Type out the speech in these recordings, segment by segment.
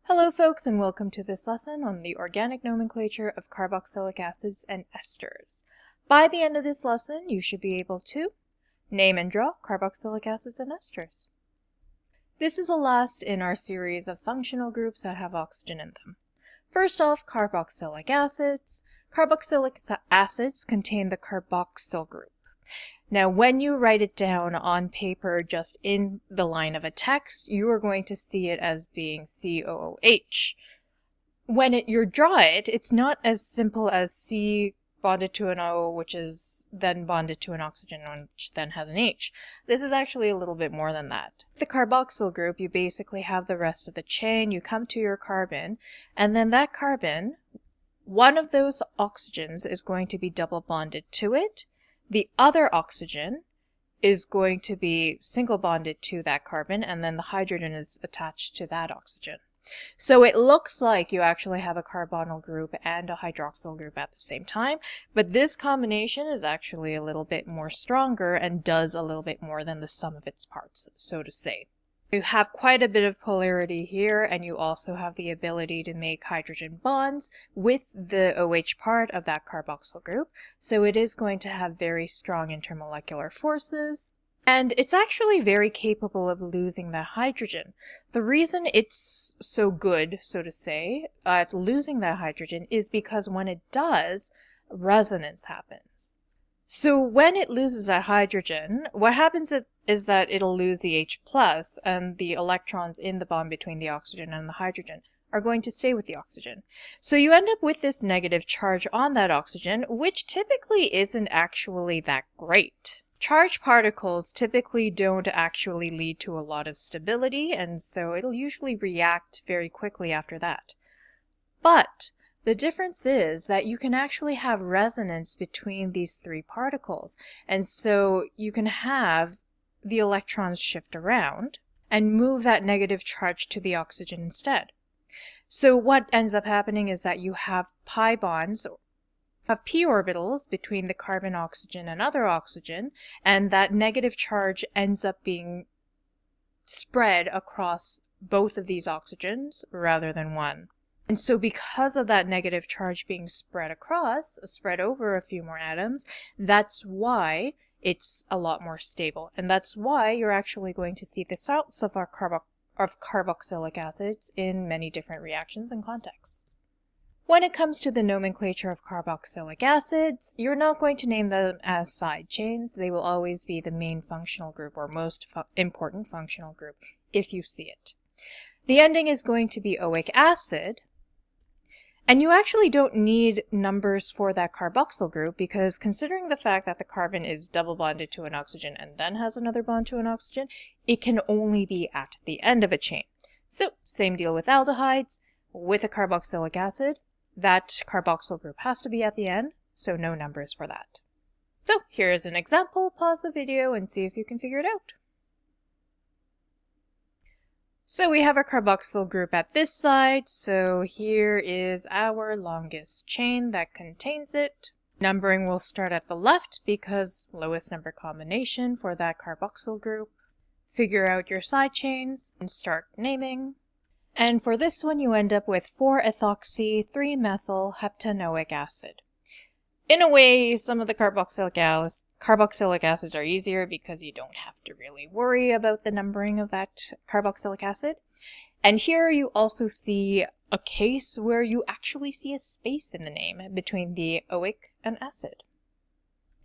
Hello folks, and welcome to this lesson on the organic nomenclature of carboxylic acids and esters. By the end of this lesson, you should be able to name and draw carboxylic acids and esters. This is the last in our series of functional groups that have oxygen in them. First off, carboxylic acids. Carboxylic acids contain the carboxyl group. Now, when you write it down on paper just in the line of a text, you are going to see it as being COOH. When you draw it, it's not as simple as C bonded to an O, which is then bonded to an oxygen, which then has an H. This is actually a little bit more than that. The carboxyl group, you basically have the rest of the chain, you come to your carbon, and then that carbon, one of those oxygens is going to be double bonded to it. The other oxygen is going to be single bonded to that carbon, and then the hydrogen is attached to that oxygen. So it looks like you actually have a carbonyl group and a hydroxyl group at the same time, but this combination is actually a little bit more stronger and does a little bit more than the sum of its parts, so to say. You have quite a bit of polarity here, and you also have the ability to make hydrogen bonds with the OH part of that carboxyl group, so it is going to have very strong intermolecular forces, and it's actually very capable of losing that hydrogen. The reason it's so good, so to say, at losing that hydrogen is because when it does, resonance happens. So when it loses that hydrogen, what happens is that it'll lose the H+, and the electrons in the bond between the oxygen and the hydrogen are going to stay with the oxygen. So you end up with this negative charge on that oxygen, which typically isn't actually that great. Charged particles typically don't actually lead to a lot of stability, and so it'll usually react very quickly after that. But the difference is that you can actually have resonance between these three particles, and so you can have the electrons shift around and move that negative charge to the oxygen instead. So what ends up happening is that you have pi bonds, have p orbitals between the carbon, oxygen, and other oxygen, and that negative charge ends up being spread across both of these oxygens rather than one. And so because of that negative charge being spread over a few more atoms, that's why it's a lot more stable. And that's why you're actually going to see the salts of our carboxylic acids in many different reactions and contexts. When it comes to the nomenclature of carboxylic acids, you're not going to name them as side chains. They will always be the main functional group or most important functional group if you see it. The ending is going to be oic acid. And you actually don't need numbers for that carboxyl group because considering the fact that the carbon is double bonded to an oxygen and then has another bond to an oxygen, it can only be at the end of a chain. So same deal with aldehydes. With a carboxylic acid, that carboxyl group has to be at the end, so no numbers for that. So here's an example. Pause the video and see if you can figure it out. So we have our carboxyl group at this side, so here is our longest chain that contains it. Numbering will start at the left because lowest number combination for that carboxyl group. Figure out your side chains and start naming. And for this one you end up with 4-ethoxy-3-methyl heptanoic acid. In a way, some of the carboxylic acids are easier because you don't have to really worry about the numbering of that carboxylic acid. And here you also see a case where you actually see a space in the name between the oic and acid.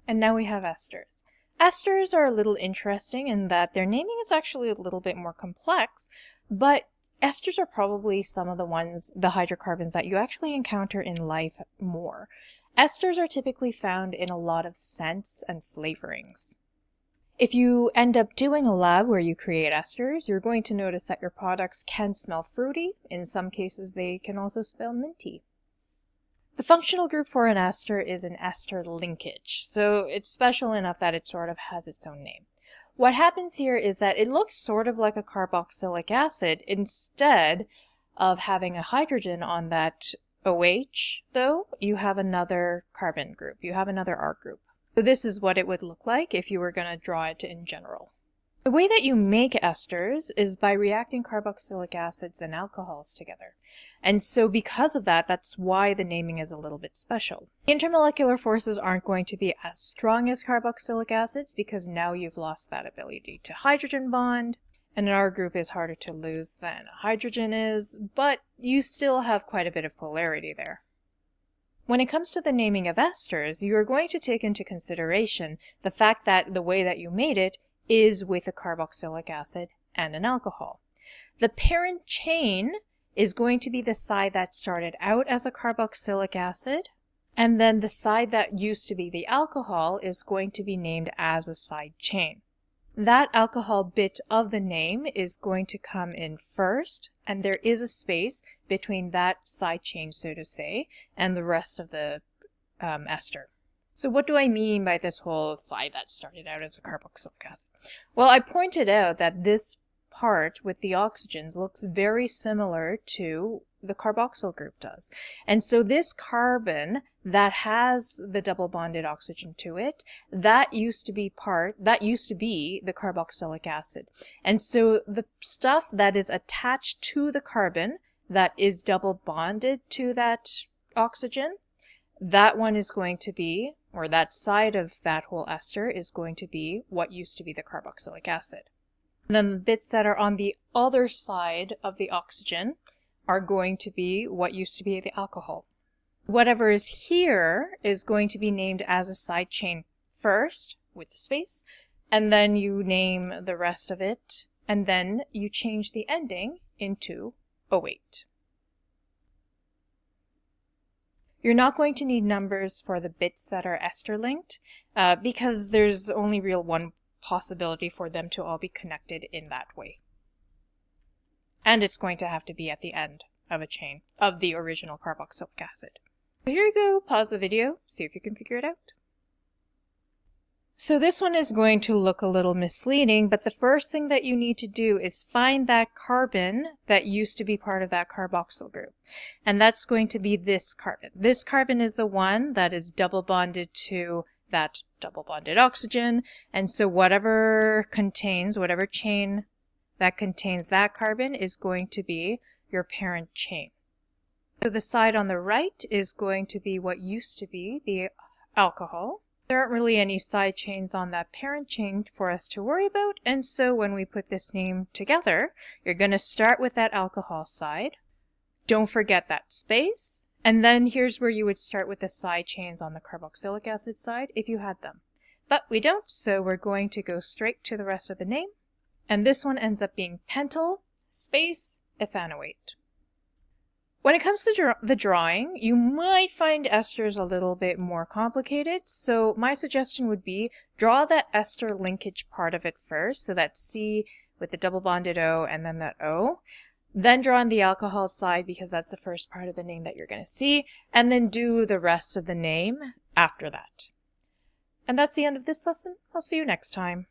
And now we have esters. Esters are a little interesting in that their naming is actually a little bit more complex, but esters are probably some of the hydrocarbons that you actually encounter in life more. Esters are typically found in a lot of scents and flavorings. If you end up doing a lab where you create esters, you're going to notice that your products can smell fruity. In some cases, they can also smell minty. The functional group for an ester is an ester linkage, so it's special enough that it sort of has its own name. What happens here is that it looks sort of like a carboxylic acid. Instead of having a hydrogen on that OH, though, you have another carbon group. You have another R group. So this is what it would look like if you were going to draw it in general. The way that you make esters is by reacting carboxylic acids and alcohols together. And so because of that, that's why the naming is a little bit special. Intermolecular forces aren't going to be as strong as carboxylic acids because now you've lost that ability to hydrogen bond. And an R group is harder to lose than a hydrogen is, but you still have quite a bit of polarity there. When it comes to the naming of esters, you are going to take into consideration the fact that the way that you made it is with a carboxylic acid and an alcohol. The parent chain is going to be the side that started out as a carboxylic acid, and then the side that used to be the alcohol is going to be named as a side chain. That alcohol bit of the name is going to come in first, and there is a space between that side chain, so to say, and the rest of the ester. So what do I mean by this whole side that started out as a carboxylic acid? Well, I pointed out that this part with the oxygens looks very similar to the carboxyl group does. And so this carbon that has the double bonded oxygen to it, that used to be the carboxylic acid. And so the stuff that is attached to the carbon that is double bonded to that oxygen, that one is going to be, or that side of that whole ester is going to be what used to be the carboxylic acid. And then the bits that are on the other side of the oxygen are going to be what used to be the alcohol. Whatever is here is going to be named as a side chain first, with the space, and then you name the rest of it, and then you change the ending into O8. You're not going to need numbers for the bits that are ester linked because there's only one possibility for them to all be connected in that way. And it's going to have to be at the end of a chain of the original carboxylic acid. So here you go, pause the video, see if you can figure it out. So this one is going to look a little misleading, but the first thing that you need to do is find that carbon that used to be part of that carboxyl group. And that's going to be this carbon. This carbon is the one that is double bonded to that double bonded oxygen. And so whatever chain that contains that carbon is going to be your parent chain. So the side on the right is going to be what used to be the alcohol. There aren't really any side chains on that parent chain for us to worry about, and so when we put this name together, you're going to start with that alcohol side. Don't forget that space, and then here's where you would start with the side chains on the carboxylic acid side if you had them. But we don't, so we're going to go straight to the rest of the name, and this one ends up being pentyl space ethanoate. When it comes to the drawing, you might find esters a little bit more complicated, so my suggestion would be draw that ester linkage part of it first, so that C with the double bonded O and then that O. Then draw on the alcohol side because that's the first part of the name that you're going to see, and then do the rest of the name after that. And that's the end of this lesson. I'll see you next time.